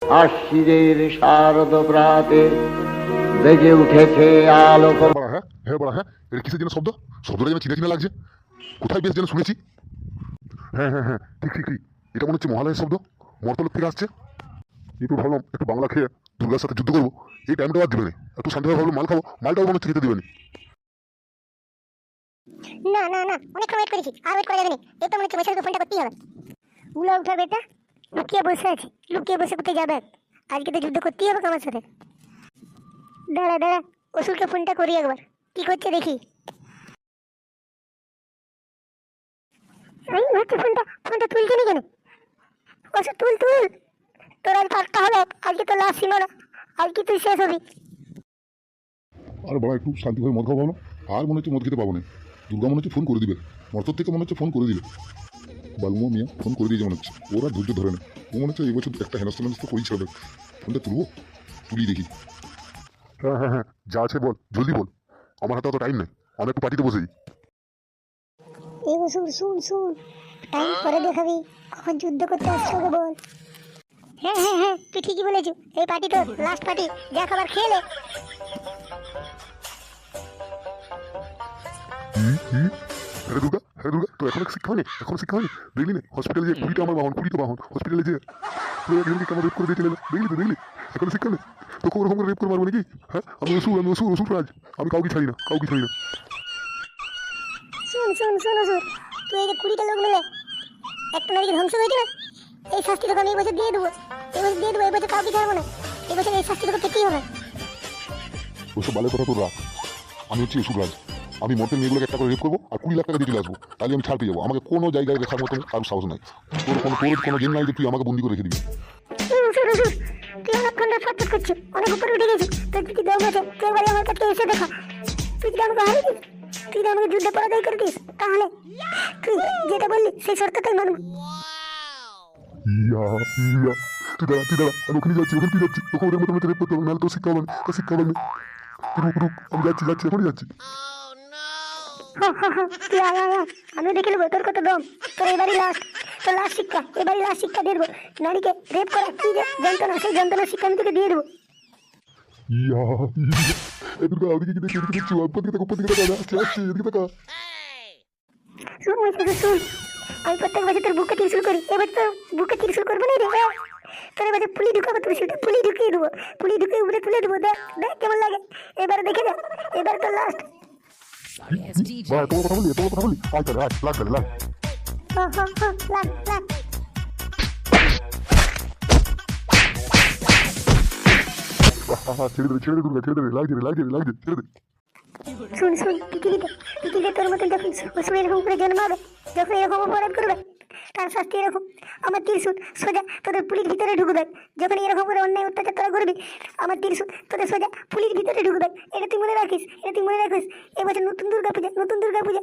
আশ্বিনের শারদ প্রাতে বেজে উঠেছে আলোক। বাড়া, হ্যাঁ হ্যাঁ বাড়া, হ্যাঁ এটা কিসের যেন শব্দ? শব্দটা যেন চিনা চিনা লাগছে। কোথায় বেশ যেন শুনেছি। হ্যাঁ হ্যাঁ হ্যাঁ, ঠিক ঠিক ঠিক, এটা মনে হচ্ছে মহালয়ের শব্দ। মর্তলোক থেকে আসছে। একটু ভাবলাম একটু বাংলা খেয়ে দুর্গার সাথে যুদ্ধ করবো, এই টাইমটা আর দিবে না। একটু শান্তিভাবে ভাবলাম মাল খাবো, মালটাও মনে হচ্ছে খেতে দিবে না। না না না, অনেকক্ষণ ওয়েট করেছি, আর ওয়েট করা যাবে না। এই তো মনে হচ্ছে বসে ফোনটা করতেই হবে। উলা উঠা বেটা, লুকিয়ে বসে আছে। লুকিয়ে বসে কোথায় যাবে? আজকে তো যুদ্ধ করতেই হবে আমার সাথে। দাঁড়া দাঁড়া, অসুরকে ফোনটা করি একবার, কি করছে দেখি। এই হচ্ছে ফোনটা, ফোনটা তুলছে না কেন? অসুর তুল তুল, তোর আজ পারতে হবে। আজকে তো লাস্ট সীমানা, আজকে তুই শেষ হবি। আর বাবা একটু শান্তিভাবে মদ খাবো না। আর মনে হচ্ছে মদ খেতে পাবো না। দুর্গা মনে হচ্ছে ফোন করে দিবে, মর্তর থেকে মনে হচ্ছে ফোন করে দিবে। বালুমা মিয়া ফোন করে দিয়েছে মনে হচ্ছে, ওরা ধৈর্য ধরে না। ও মনে হচ্ছে এই বছর একটা হেনস্থা মেনস্থা করেই ছাড়বে। ফোনটা তুলবো, তুলি দেখি। হ্যাঁ হ্যাঁ হ্যাঁ, যা আছে বল, জলদি বল, আমার হাতে অত টাইম নেই। আমি একটু পার্টিতে বসেই। এই অসুর শুন শুন, টাইম পরে দেখাবি, কখন যুদ্ধ করতে আসছে ওকে বল। হ্যাঁ হ্যাঁ হ্যাঁ, তুই ঠিকই বলেছিস। এই পার্টি তো লাস্ট পার্টি, যা খাবার খেয়ে নে। হ্যাঁ দুর্গা, হ্যাঁ দুর্গা, তো এখনো শিক্ষা হয়নি, এখনো শিক্ষা হয়নি। দেখলি না হসপিটালে যে কুড়িটা আমার বাহন, কুড়িটা বাহন হসপিটালে যে একজনকে কেমন রেপ করে দিয়ে চলে এলো। দেখলি তো, দেখলি? এখনো শিক্ষা নেই তোকে ওরকম করে রেপ করে মারবো নাকি? হ্যাঁ আমি অসুর, আমি অসুর, অসুর রাজ। আমি কাউকে ছাড়ি না, কাউকে ছাড়ি না। শুন শুন শুন অসুর, তুই এই যে 20টা লোক মিলে একটা নারীকে ধ্বংস করেছি না, এই শাস্তি তোকে আমি এই বছর দিয়ে দেবো। এই বছর দিয়ে দেবো, এই বছর কাউকে ছাড়বো না। এই বছর এই শাস্তি তোকে পেতেই হবে। ওসব বালের কথা তোর রাখ। আমি হচ্ছি অসুর রাজ। আমি মর্তের মেয়েগুলোকে একটা করে রেপ করবো আর 20 লাখ টাকা দিয়ে চলে আসবো, তাহলে আমি ছাড় পেয়ে যাবো। আমাকে কোনো জায়গায় রেখার মতো কারোর সাহস নাই। তোর কোনো জেন নাই যে তুই আমাকে বন্দি করে রেখে দিবি। অসুর অসুর, তুই অনেকক্ষণ ফটফট করছিস, অনেক উপরে উঠে গেছিস। তোর যদি দেব আছে, তুই একবার আমার কাছে এসে দেখা। তুই যদি আমাকে হারিয়ে দিস, তুই যদি আমাকে যুদ্ধে পরাজয় করে দিস, তাহলে তুই যেটা বললি সেই শর্তটাই মানবো। ইয়া ইয়া, তুই দাঁড়া তুই দাঁড়া, আমি ওখানে যাচ্ছি, ওখানে তুই যাচ্ছি। তোকে ওদের মতো রেপ করতে হবে, নাহলে তোর শিক্ষা হবে না, তোর শিক্ষা হবে না। রুক রুক, আমি যাচ্ছি যাচ্ছি, এখনই যাচ্ছি। তুই আয় আয় আয়, আমি দেখে নেবো তোর কত দম। তোর এবারই লাস্ট, তোর লাস্ট শিক্ষা, এবারই লাস্ট শিক্ষা দিয়ে দেবো। নারীকে রেপ করা কি যে যন্ত্রণা, সেই যন্ত্রণার শিক্ষা আমি তোকে দিয়ে দেবো। ইয়া ইয়া, এই দুর্গা ওদিকে কি দেখছি, এদিকে দেখছি, উপর দিকে তাকা, আসছে আসছে, এদিকে তাকা। শুন শুন শুন, আমি প্রত্যেক বছর তোর বুকে ত্রিশুল করি, এবার তোর বুকে ত্রিশুল করবো না রে। তোর এবার পুলি ঢুকাবো, ত্রিশুলটা পুলি ঢুকিয়ে দেবো, পুলি ঢুকিয়ে উপরে তুলে দেবো। দেখ দেখ কেমন লাগে, এবারে দেখে যা, এবার তোর লাস্ট। ভাই তোমার কথা বলি, তোমার কথা বলি, আয় তাহলে আয়, লাগ তাহলে লাগ। লাগ লাগ। ছেড়ে দেবে ছেড়ে দে দুর্গা, ছেড়ে দেবে, লাগছে রে লাগছে রে লাগছে, ছেড়ে দে। শুন শুন, পৃথিবীতে তোর মতন যখন অসুর এরকম করে জন্মাবে, যখন এরকম অপরাধ করবে, তার শাস্তি এরকম। আমার ত্রিশূল সোজা তোদের পুলির ভিতরে ঢুকবে। যখন এরকম করে অন্যায় অত্যাচার তোরা করবি, আমার ত্রিশূল তোদের সোজা পুলির ভিতরে ঢুকবে। এটা তুই মনে রাখিস, এটা তুই মনে রাখিস। এবছর নতুন দুর্গা পূজা, নতুন দুর্গা পূজা।